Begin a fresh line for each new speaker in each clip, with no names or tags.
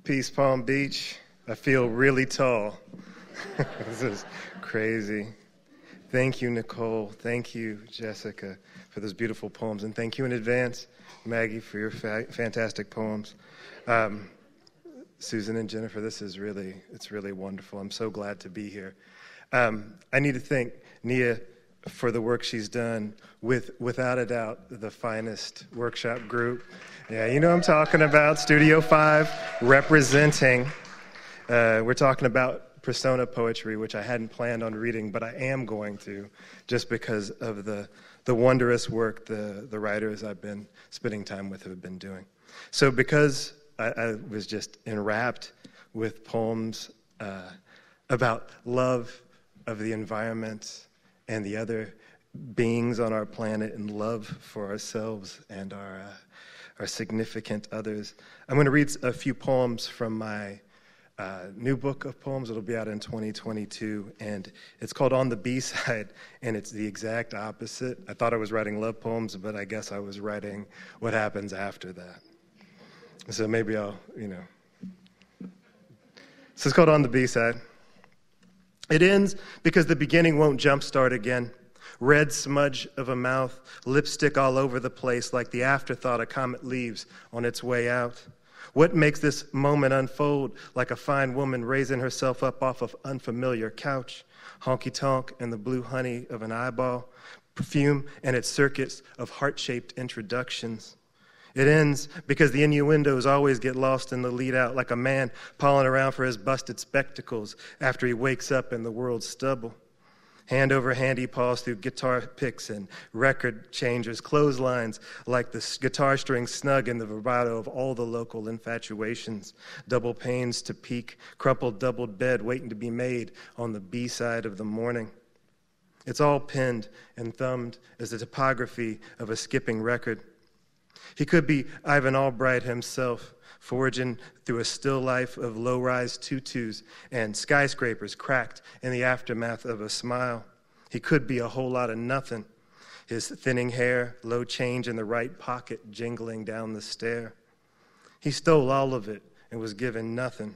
Peace, Palm Beach. I feel really tall. This is crazy. Thank you, Nickole. Thank you, Jessica, for those beautiful poems. And thank you in advance, Maggie, for your fantastic poems. Susan and Jennifer, it's really wonderful. I'm so glad to be here. I need to thank Nia for the work she's done with, without a doubt, the finest workshop group. Yeah, you know what I'm talking about, Studio 5, representing. We're talking about persona poetry, which I hadn't planned on reading, but I am going to, just because of the wondrous work the writers I've been spending time with have been doing. So because I was just enwrapped with poems about love of the environment and the other beings on our planet, and love for ourselves and our significant others, I'm going to read a few poems from my new book of poems. It'll be out in 2022, and it's called On the B-Side, and it's the exact opposite. I thought I was writing love poems, but I guess I was writing what happens after that. So maybe I'll, So it's called On the B-Side. It ends because the beginning won't jumpstart again. Red smudge of a mouth, lipstick all over the place like the afterthought a comet leaves on its way out. What makes this moment unfold like a fine woman raising herself up off of unfamiliar couch? Honky-tonk and the blue honey of an eyeball, perfume and its circuits of heart-shaped introductions. It ends because the innuendos always get lost in the lead-out like a man pawing around for his busted spectacles after he wakes up in the world's stubble. Hand over hand he paws through guitar picks and record changers, clotheslines like the guitar strings snug in the vibrato of all the local infatuations, double panes to peak, crumpled doubled bed waiting to be made on the B-side of the morning. It's all pinned and thumbed as the topography of a skipping record. He could be Ivan Albright himself, forging through a still life of low-rise tutus and skyscrapers cracked in the aftermath of a smile. He could be a whole lot of nothing, his thinning hair, low change in the right pocket jingling down the stair. He stole all of it and was given nothing.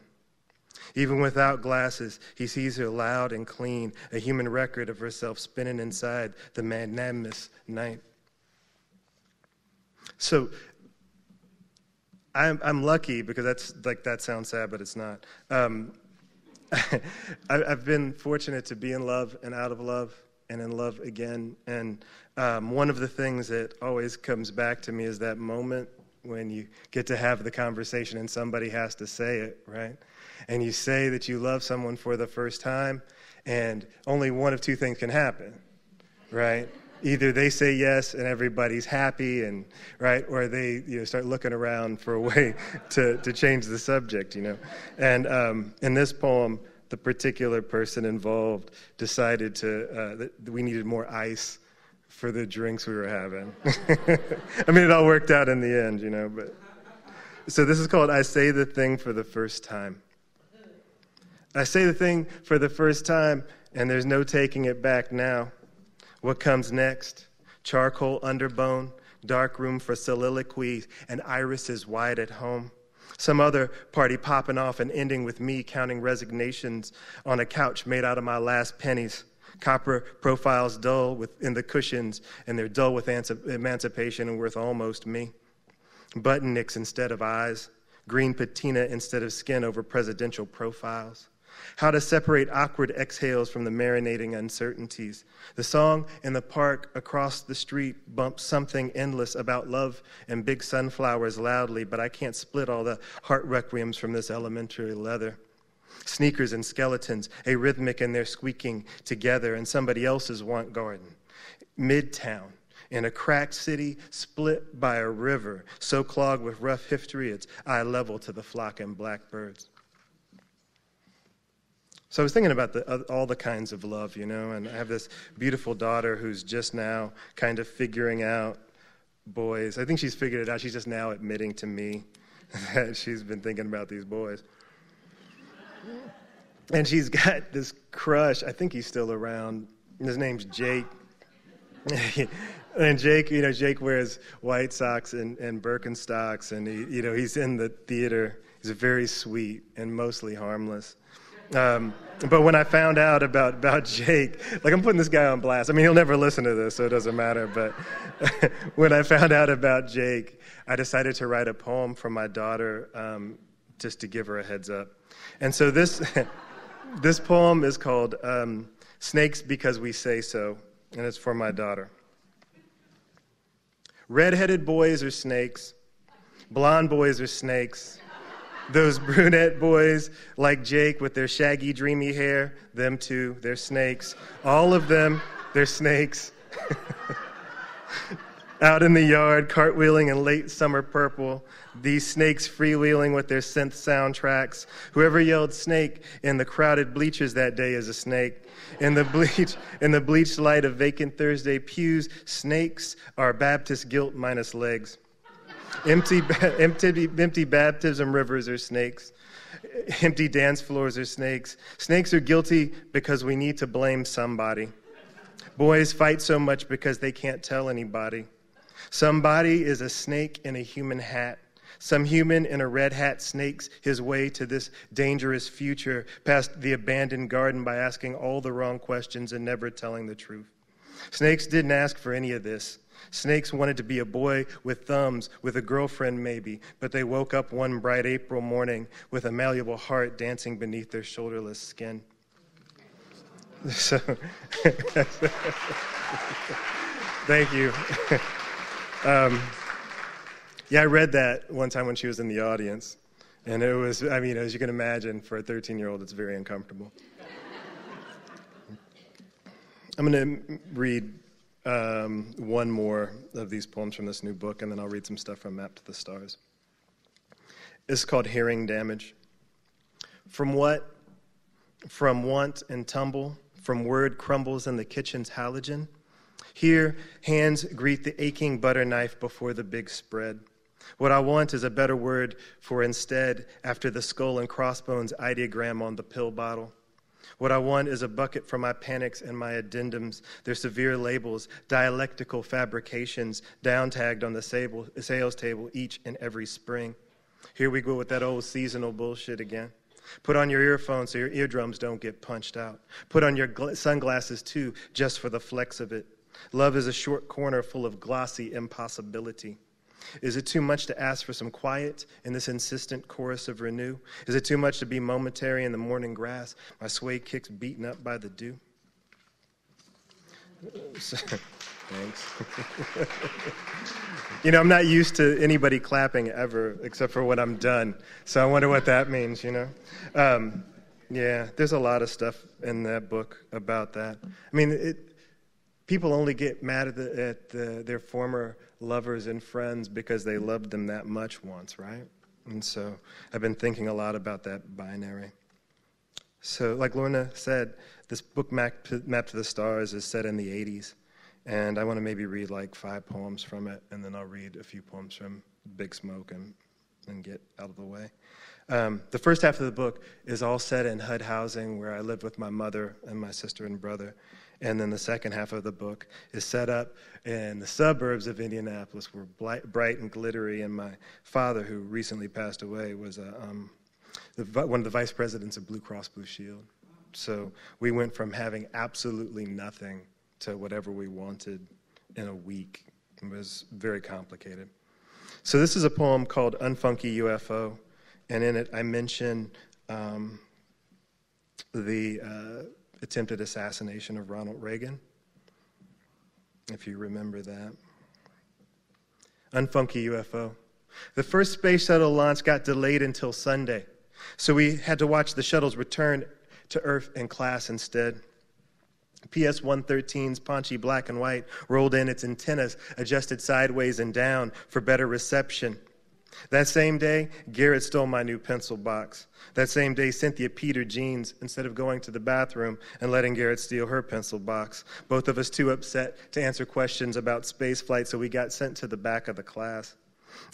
Even without glasses, he sees her loud and clean, a human record of herself spinning inside the magnanimous night. So I'm lucky because that sounds sad, but it's not. I've been fortunate to be in love and out of love and in love again. And one of the things that always comes back to me is that moment when you get to have the conversation and somebody has to say it, right? And you say that you love someone for the first time, and only one of two things can happen, right? Either they say yes and everybody's happy, and right, or they start looking around for a way to change the subject, And in this poem, the particular person involved decided that we needed more ice for the drinks we were having. I mean, it all worked out in the end, But so this is called I Say the Thing for the First Time. I say the thing for the first time, and there's no taking it back now. What comes next? Charcoal underbone, dark room for soliloquy, and irises wide at home. Some other party popping off and ending with me counting resignations on a couch made out of my last pennies. Copper profiles dull in the cushions, and they're dull with emancipation and worth almost me. Button nicks instead of eyes. Green patina instead of skin over presidential profiles. How to separate awkward exhales from the marinating uncertainties. The song in the park across the street bumps something endless about love and big sunflowers loudly, but I can't split all the heart requiems from this elementary leather. Sneakers and skeletons, arrhythmic in their squeaking together, and somebody else's want garden. Midtown, in a cracked city split by a river, so clogged with rough history it's eye level to the flocking blackbirds. So I was thinking about all the kinds of love, and I have this beautiful daughter who's just now kind of figuring out boys. I think she's figured it out. She's just now admitting to me that she's been thinking about these boys. And she's got this crush. I think he's still around. His name's Jake. And Jake, Jake wears white socks and Birkenstocks, and he's in the theater He's very sweet and mostly harmless. But when I found out about Jake, like I'm putting this guy on blast. I mean, he'll never listen to this, so it doesn't matter. But when I found out about Jake, I decided to write a poem for my daughter just to give her a heads up. And so this poem is called Snakes Because We Say So, and it's for my daughter. Red-headed boys are snakes. Blonde boys are snakes. Those brunette boys like Jake with their shaggy, dreamy hair, them too, they're snakes. All of them, they're snakes. Out in the yard, cartwheeling in late summer purple, these snakes freewheeling with their synth soundtracks. Whoever yelled snake in the crowded bleachers that day is a snake. In the bleached light of vacant Thursday pews, snakes are Baptist guilt minus legs. Empty baptism rivers are snakes. Empty dance floors are snakes. Snakes are guilty because we need to blame somebody. Boys fight so much because they can't tell anybody. Somebody is a snake in a human hat. Some human in a red hat snakes his way to this dangerous future, past the abandoned garden by asking all the wrong questions and never telling the truth. Snakes didn't ask for any of this. Snakes wanted to be a boy with thumbs, with a girlfriend maybe, but they woke up one bright April morning with a malleable heart dancing beneath their shoulderless skin. So, thank you. Yeah, I read that one time when she was in the audience, and it was, I mean, as you can imagine, for a 13-year-old, it's very uncomfortable. I'm going to read one more of these poems from this new book, and then I'll read some stuff from Map to the Stars. It's called Hearing Damage. From what? From want and tumble, from word crumbles in the kitchen's halogen. Here, hands greet the aching butter knife before the big spread. What I want is a better word for instead after the skull and crossbones ideogram on the pill bottle. What I want is a bucket for my panics and my addendums, their severe labels, dialectical fabrications, down-tagged on the sales table each and every spring. Here we go with that old seasonal bullshit again. Put on your earphones so your eardrums don't get punched out. Put on your sunglasses too, just for the flex of it. Love is a short corner full of glossy impossibility. Is it too much to ask for some quiet in this insistent chorus of renew? Is it too much to be momentary in the morning grass, my suede kicks beaten up by the dew? Thanks. You know, I'm not used to anybody clapping ever, except for when I'm done. So I wonder what that means, you know? Yeah, there's a lot of stuff in that book about that. I mean, people only get mad at their former lovers and friends because they loved them that much once, right? And so I've been thinking a lot about that binary. So like Lorna said, this book, Map to the Stars, is set in the 80s. And I want to maybe read like 5 poems from it, and then I'll read a few poems from Big Smoke and get out of the way. The first half of the book is all set in HUD housing where I lived with my mother and my sister and brother. And then the second half of the book is set up in the suburbs of Indianapolis, where bright and glittery. And my father, who recently passed away, was one of the vice presidents of Blue Cross Blue Shield. So we went from having absolutely nothing to whatever we wanted in a week. It was very complicated. So this is a poem called Unfunky UFO, and in it I mention the attempted assassination of Ronald Reagan, if you remember that. Unfunky UFO. The first space shuttle launch got delayed until Sunday, so we had to watch the shuttles return to Earth in class instead. PS-113's paunchy black and white rolled in, its antennas adjusted sideways and down for better reception. That same day, Garrett stole my new pencil box. That same day, Cynthia peed her jeans instead of going to the bathroom and letting Garrett steal her pencil box. Both of us too upset to answer questions about space flight, so we got sent to the back of the class.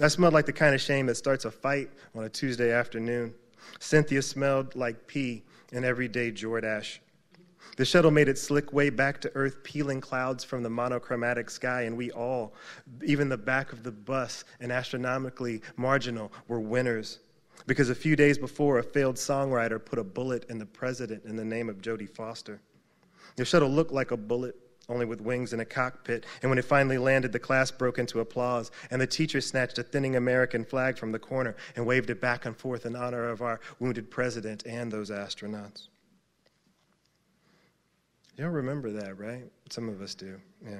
I smelled like the kind of shame that starts a fight on a Tuesday afternoon. Cynthia smelled like pee and everyday Jordache. The shuttle made its slick way back to Earth, peeling clouds from the monochromatic sky, and we all, even the back of the bus and astronomically marginal, were winners. because a few days before, a failed songwriter put a bullet in the president in the name of Jodie Foster. The shuttle looked like a bullet, only with wings and a cockpit, and when it finally landed, the class broke into applause, and the teacher snatched a thinning American flag from the corner and waved it back and forth in honor of our wounded president and those astronauts. Y'all remember that, right? Some of us do, yeah.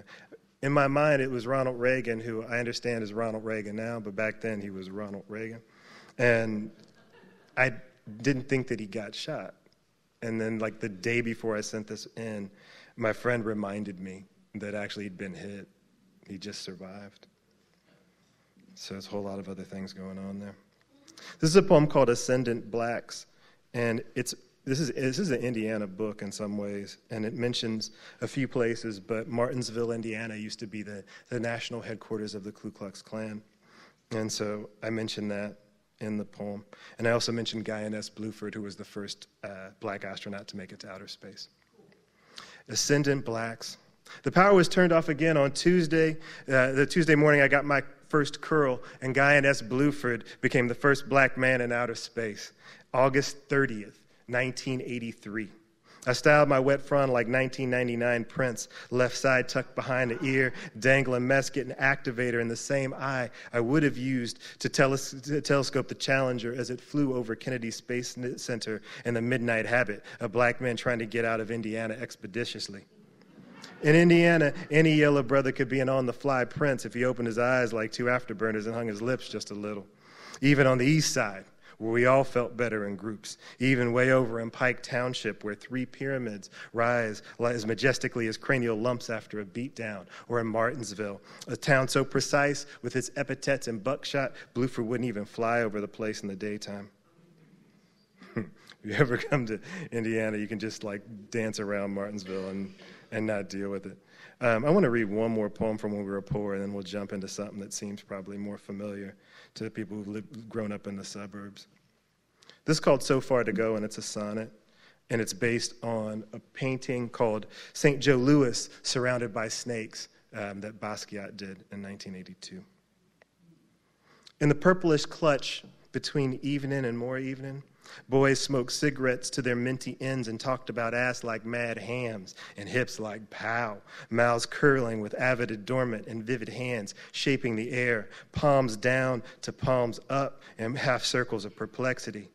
In my mind, it was Ronald Reagan, who I understand is Ronald Reagan now, but back then he was Ronald Reagan. And I didn't think that he got shot. And then, like, the day before I sent this in, my friend reminded me that actually he'd been hit. He just survived. So there's a whole lot of other things going on there. This is a poem called Ascendant Blacks, and this is an Indiana book in some ways, and it mentions a few places, but Martinsville, Indiana used to be the national headquarters of the Ku Klux Klan. And so I mentioned that in the poem. And I also mentioned Guy S. Bluford, who was the first black astronaut to make it to outer space. Ascendant Blacks. The power was turned off again on Tuesday. The Tuesday morning I got my first curl, and Guy S. Bluford became the first black man in outer space. August 30th, 1983. I styled my wet front like 1999 Prince, left side tucked behind the ear, dangling mesket and activator in the same eye I would have used to telescope the Challenger as it flew over Kennedy Space Center in the Midnight Habit, a black man trying to get out of Indiana expeditiously. In Indiana, any yellow brother could be an on-the-fly prince if he opened his eyes like two afterburners and hung his lips just a little. Even on the east side, where we all felt better in groups, even way over in Pike Township, where 3 pyramids rise as majestically as cranial lumps after a beatdown, or in Martinsville, a town so precise with its epithets and buckshot, Bluford wouldn't even fly over the place in the daytime. If you ever come to Indiana, you can just like dance around Martinsville and not deal with it. I want to read one more poem from when we were poor, and then we'll jump into something that seems probably more familiar to people who've grown up in the suburbs. This is called So Far to Go, and it's a sonnet, and it's based on a painting called St. Joe Louis, Surrounded by Snakes, that Basquiat did in 1982. In the purplish clutch between evening and more evening, boys smoked cigarettes to their minty ends and talked about ass like mad hams and hips like pow, mouths curling with avid adornment and vivid hands shaping the air, palms down to palms up in half circles of perplexity.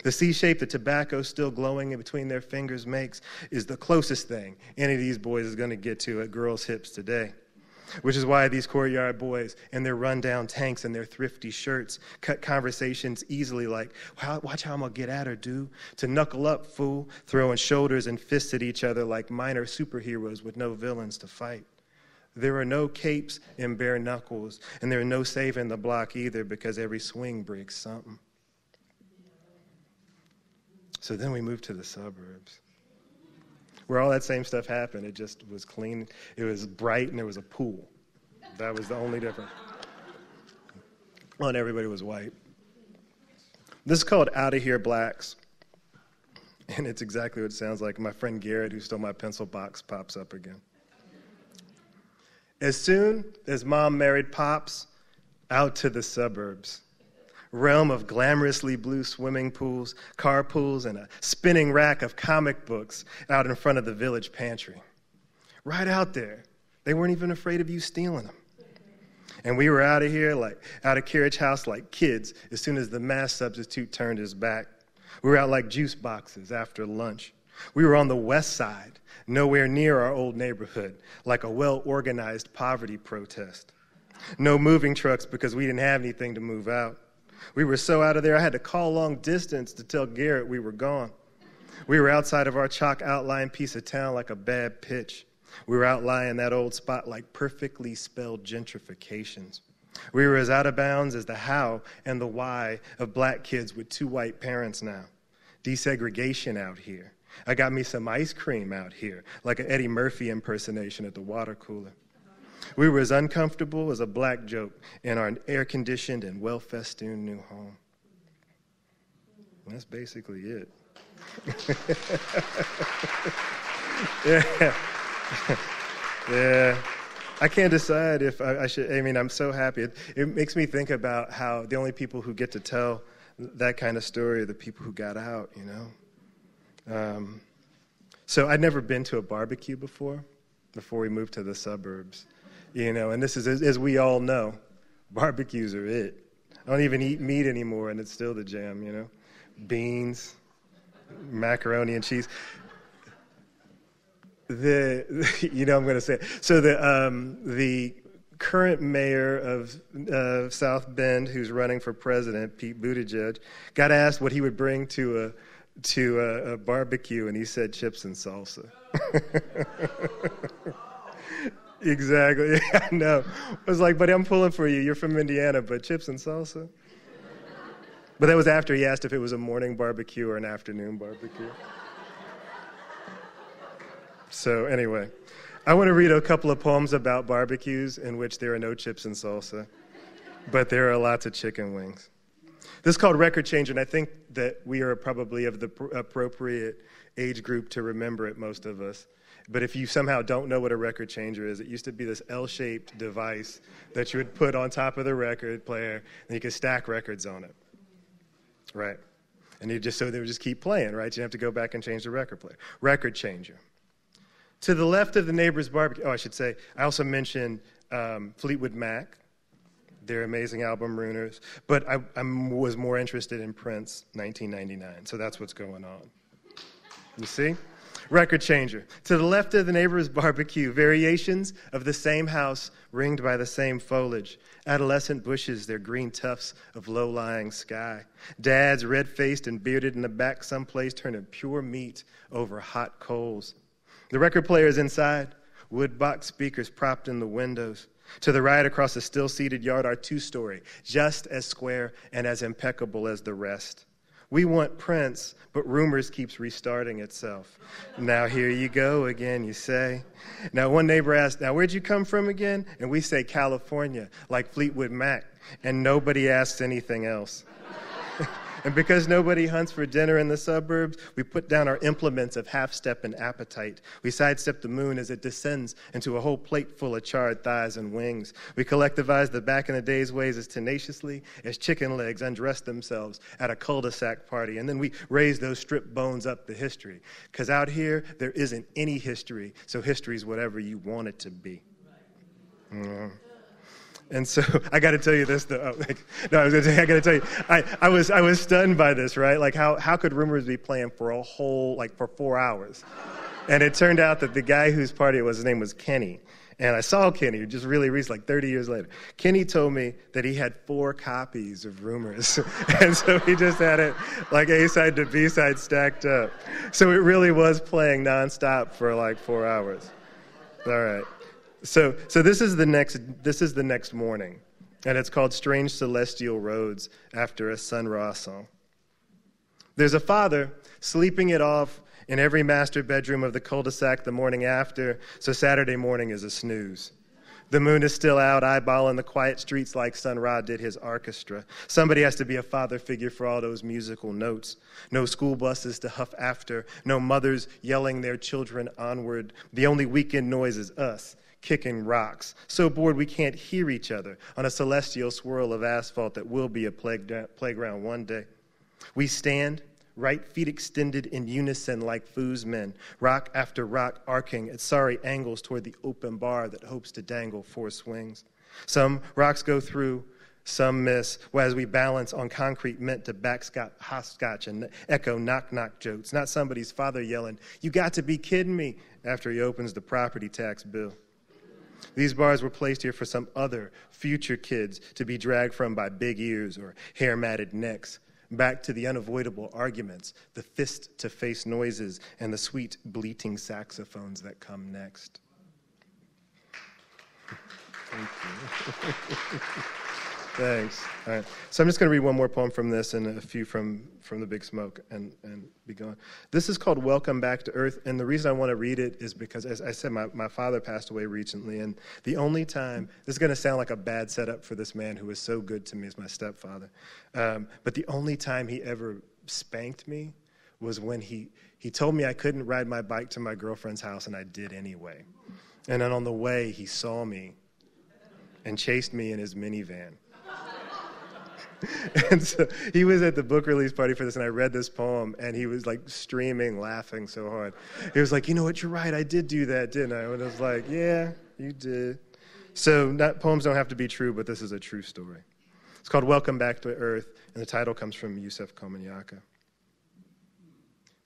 The C shape that tobacco still glowing in between their fingers makes is the closest thing any of these boys is going to get to at girls' hips today. Which is why these courtyard boys in their rundown tanks and their thrifty shirts cut conversations easily like, watch how I'm going to get at her, dude. To knuckle up, fool, throwing shoulders and fists at each other like minor superheroes with no villains to fight. There are no capes in bare knuckles, and there are no saving the block either because every swing breaks something. So then we moved to the suburbs, where all that same stuff happened. It just was clean. It was bright, and there was a pool. That was the only difference. Well, and everybody was white. This is called Outta Here Blacks, and it's exactly what it sounds like. My friend Garrett, who stole my pencil box, pops up again. As soon as Mom married Pops, out to the suburbs. Realm of glamorously blue swimming pools, carpools, and a spinning rack of comic books out in front of the village pantry. Right out there. They weren't even afraid of you stealing them. And we were out of here, like out of carriage house like kids as soon as the math substitute turned his back. We were out like juice boxes after lunch. We were on the west side, nowhere near our old neighborhood, like a well-organized poverty protest. No moving trucks because we didn't have anything to move out. We were so out of there, I had to call long distance to tell Garrett we were gone. We were outside of our chalk outline piece of town like a bad pitch. We were outlying that old spot like perfectly spelled gentrifications. We were as out of bounds as the how and the why of black kids with 2 white parents now. Desegregation out here. I got me some ice cream out here, like an Eddie Murphy impersonation at the water cooler. We were as uncomfortable as a black joke in our air-conditioned and well-festooned new home. And that's basically it. Yeah. I can't decide if I should. I mean, I'm so happy. It makes me think about how the only people who get to tell that kind of story of the people who got out, So I'd never been to a barbecue before we moved to the suburbs, and this is, as we all know, barbecues are it. I don't even eat meat anymore, and it's still the jam, Beans, macaroni and cheese. I'm going to say it. So the current mayor of South Bend, who's running for president, Pete Buttigieg, got asked what he would bring to a barbecue, and he said chips and salsa. Exactly. I know. I was like, buddy, I'm pulling for you. You're from Indiana, but chips and salsa? But that was after he asked if it was a morning barbecue or an afternoon barbecue. So anyway, I want to read a couple of poems about barbecues in which there are no chips and salsa, but there are lots of chicken wings. This is called Record Changer, and I think that we are probably of the appropriate age group to remember it, most of us. But if you somehow don't know what a record changer is, it used to be this L-shaped device that you would put on top of the record player, and you could stack records on it. Right. And they would just keep playing, right? You didn't have to go back and change the record player. Record changer. To the left of the neighbor's barbecue, I should say, I also mentioned Fleetwood Mac, their amazing album Ruiners, but I was more interested in Prince, 1999, so that's what's going on. You see? Record changer. To the left of the neighbor's barbecue, variations of the same house ringed by the same foliage. Adolescent bushes, their green tufts of low-lying sky. Dads, red-faced and bearded in the back someplace, turning pure meat over hot coals. The record player is inside, wood box speakers propped in the windows. To the right, across a still-seated yard, our two-story, just as square and as impeccable as the rest. We want Prince, but rumors keeps restarting itself. Now here you go again, you say. Now one neighbor asked, now where'd you come from again? And we say California, like Fleetwood Mac, and nobody asks anything else. And because nobody hunts for dinner in the suburbs, we put down our implements of half-step and appetite. We sidestep the moon as it descends into a whole plate full of charred thighs and wings. We collectivize the back-in-the-days ways as tenaciously as chicken legs undress themselves at a cul-de-sac party. And then we raise those stripped bones up the history. Because out here, there isn't any history, so history's whatever you want it to be. And so I got to tell you this, though. I got to tell you, I was stunned by this, right? Like how could rumors be playing for a whole, for 4 hours? And it turned out that the guy whose party it was, his name was Kenny. And I saw Kenny just really recently, 30 years later. Kenny told me that he had 4 copies of Rumors. And so he just had it A-side to B-side stacked up. So it really was playing nonstop for 4 hours. All right. So this is the next morning, and it's called Strange Celestial Roads after a Sun Ra song. There's a father sleeping it off in every master bedroom of the cul-de-sac the morning after, so Saturday morning is a snooze. The moon is still out, eyeballing the quiet streets like Sun Ra did his orchestra. Somebody has to be a father figure for all those musical notes. No school buses to huff after, no mothers yelling their children onward. The only weekend noise is us, kicking rocks, so bored we can't hear each other on a celestial swirl of asphalt that will be a playground one day. We stand, right feet extended in unison like foosmen, rock after rock arcing at sorry angles toward the open bar that hopes to dangle 4 swings. Some rocks go through, some miss, as we balance on concrete meant to hopscotch and echo knock-knock jokes, not somebody's father yelling, "You got to be kidding me," after he opens the property tax bill. These bars were placed here for some other future kids to be dragged from by big ears or hair-matted necks, back to the unavoidable arguments, the fist-to-face noises, and the sweet bleating saxophones that come next. Thank you. Thanks. All right. So I'm just going to read one more poem from this and a few from the Big Smoke and be gone. This is called Welcome Back to Earth, and the reason I want to read it is because, as I said, my father passed away recently, and the only time, this is going to sound like a bad setup for this man who was so good to me as my stepfather, but the only time he ever spanked me was when he told me I couldn't ride my bike to my girlfriend's house, and I did anyway. And then on the way, he saw me and chased me in his minivan. And so he was at the book release party for this, and I read this poem, and he was like streaming, laughing so hard. He was like, you know what, you're right, I did do that, didn't I? And I was like, yeah, you did. So poems don't have to be true, but this is a true story. It's called Welcome Back to Earth, and the title comes from Yusef Komunyakaa.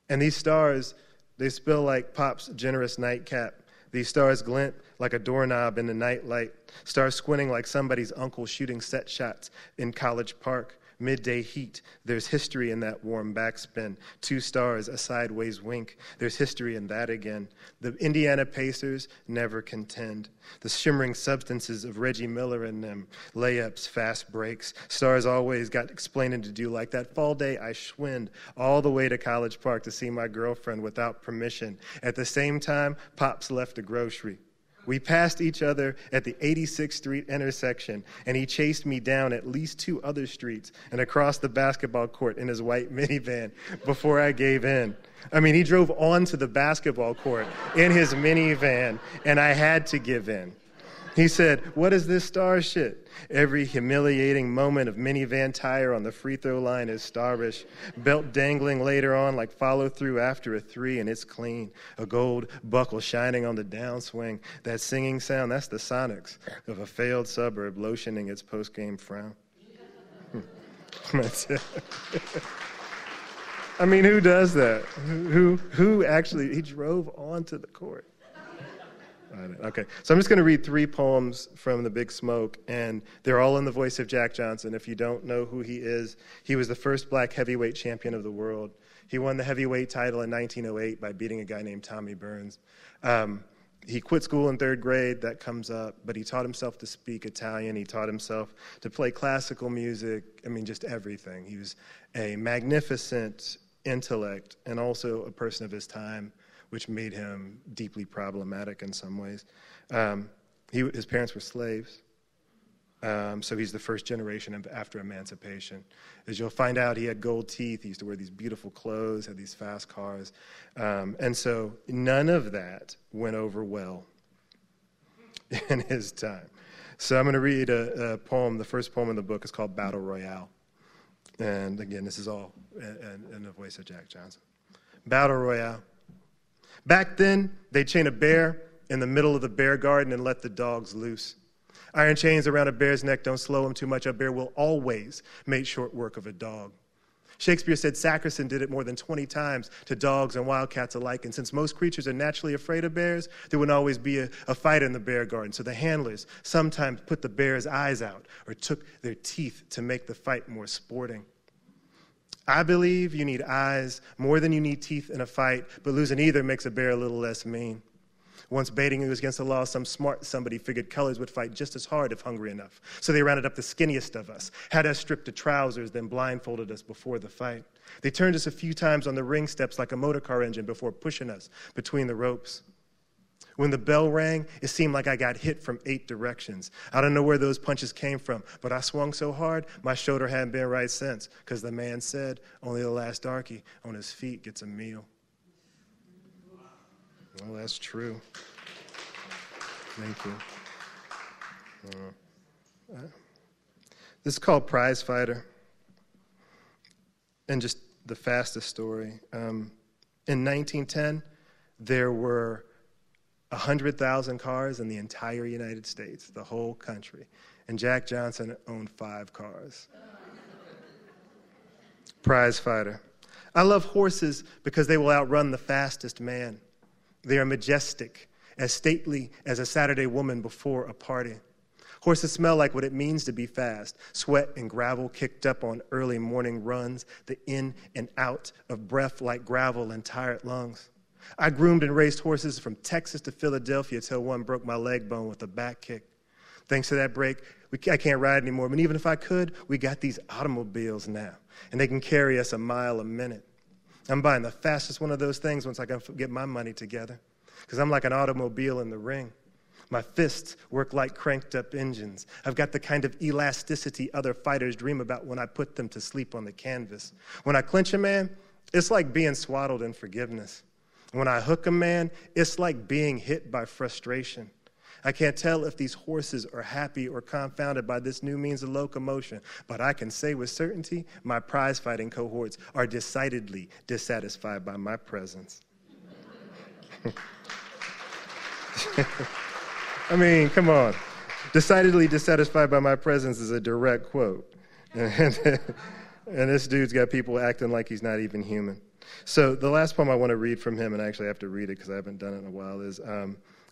And these stars, they spill like Pop's generous nightcap. These stars glint like a doorknob in the nightlight. Stars squinting like somebody's uncle shooting set shots in College Park. Midday heat. There's history in that warm backspin. 2 stars, a sideways wink. There's history in that again. The Indiana Pacers never contend. The shimmering substances of Reggie Miller in them. Layups, fast breaks. Stars always got explaining to do, like that fall day I schwinned all the way to College Park to see my girlfriend without permission. At the same time, Pops left a grocery. We passed each other at the 86th Street intersection, and he chased me down at least 2 other streets and across the basketball court in his white minivan before I gave in. I mean, he drove onto the basketball court in his minivan, and I had to give in. He said, what is this star shit? Every humiliating moment of minivan tire on the free throw line is starish. Belt dangling later on like follow through after a 3, and it's clean. A gold buckle shining on the downswing. That singing sound, that's the sonics of a failed suburb lotioning its post-game frown. That's it. I mean, who does that? Who actually, he drove onto the court. Okay, so I'm just going to read 3 poems from The Big Smoke, and they're all in the voice of Jack Johnson. If you don't know who he is, he was the first black heavyweight champion of the world. He won the heavyweight title in 1908 by beating a guy named Tommy Burns. He quit school in 3rd grade, that comes up, but he taught himself to speak Italian. He taught himself to play classical music, I mean, just everything. He was a magnificent intellect and also a person of his time, which made him deeply problematic in some ways. His parents were slaves, so he's the first generation after emancipation. As you'll find out, he had gold teeth, he used to wear these beautiful clothes, had these fast cars, and so none of that went over well in his time. So I'm going to read a poem. The first poem in the book is called Battle Royale. And again, this is all in the voice of Jack Johnson. Battle Royale. Back then, they'd chain a bear in the middle of the bear garden and let the dogs loose. Iron chains around a bear's neck don't slow him too much. A bear will always make short work of a dog. Shakespeare said Sackerson did it more than 20 times to dogs and wildcats alike. And since most creatures are naturally afraid of bears, there would always be a fight in the bear garden. So the handlers sometimes put the bear's eyes out or took their teeth to make the fight more sporting. I believe you need eyes more than you need teeth in a fight, but losing either makes a bear a little less mean. Once baiting was against the law, some smart somebody figured colors would fight just as hard if hungry enough. So they rounded up the skinniest of us, had us stripped to trousers, then blindfolded us before the fight. They turned us a few times on the ring steps like a motor car engine before pushing us between the ropes. When the bell rang, it seemed like I got hit from 8 directions. I don't know where those punches came from, but I swung so hard, my shoulder hadn't been right since, because the man said, only the last darky on his feet gets a meal. Well, that's true. Thank you. This is called Prize Fighter, and just the fastest story. In 1910, there were 100,000 cars in the entire United States, the whole country. And Jack Johnson owned 5 cars. Prize Fighter. I love horses because they will outrun the fastest man. They are majestic, as stately as a Saturday woman before a party. Horses smell like what it means to be fast. Sweat and gravel kicked up on early morning runs, the in and out of breath like gravel and tired lungs. I groomed and raced horses from Texas to Philadelphia till one broke my leg bone with a back kick. Thanks to that break, I can't ride anymore. But even if I could, we got these automobiles now, and they can carry us a mile a minute. I'm buying the fastest one of those things once I can get my money together, because I'm like an automobile in the ring. My fists work like cranked-up engines. I've got the kind of elasticity other fighters dream about when I put them to sleep on the canvas. When I clinch a man, it's like being swaddled in forgiveness. When I hook a man, it's like being hit by frustration. I can't tell if these horses are happy or confounded by this new means of locomotion, but I can say with certainty my prize-fighting cohorts are decidedly dissatisfied by my presence. I mean, come on. Decidedly dissatisfied by my presence is a direct quote. And this dude's got people acting like he's not even human. So the last poem I want to read from him, and I actually have to read it because I haven't done it in a while, is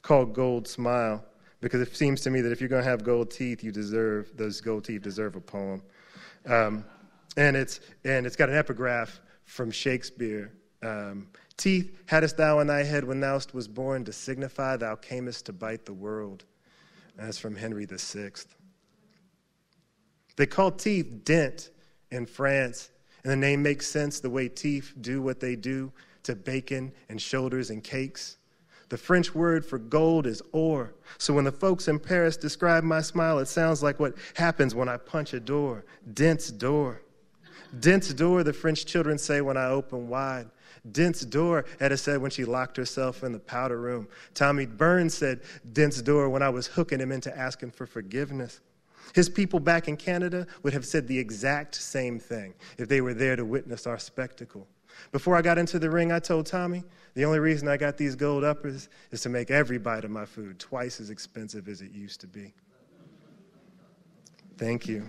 called Gold Smile, because it seems to me that if you're going to have gold teeth, those gold teeth deserve a poem. And it's got an epigraph from Shakespeare. Teeth hadst thou in thy head when thou was born, to signify thou camest to bite the world. And that's from Henry VI. They call teeth dent in France, and the name makes sense the way teeth do what they do to bacon and shoulders and cakes. The French word for gold is or. So when the folks in Paris describe my smile, it sounds like what happens when I punch a door. Dent's door. Dent's door, the French children say when I open wide. Dent's door, Etta said when she locked herself in the powder room. Tommy Burns said Dent's door when I was hooking him into asking for forgiveness. His people back in Canada would have said the exact same thing if they were there to witness our spectacle. Before I got into the ring, I told Tommy, the only reason I got these gold uppers is to make every bite of my food twice as expensive as it used to be. Thank you.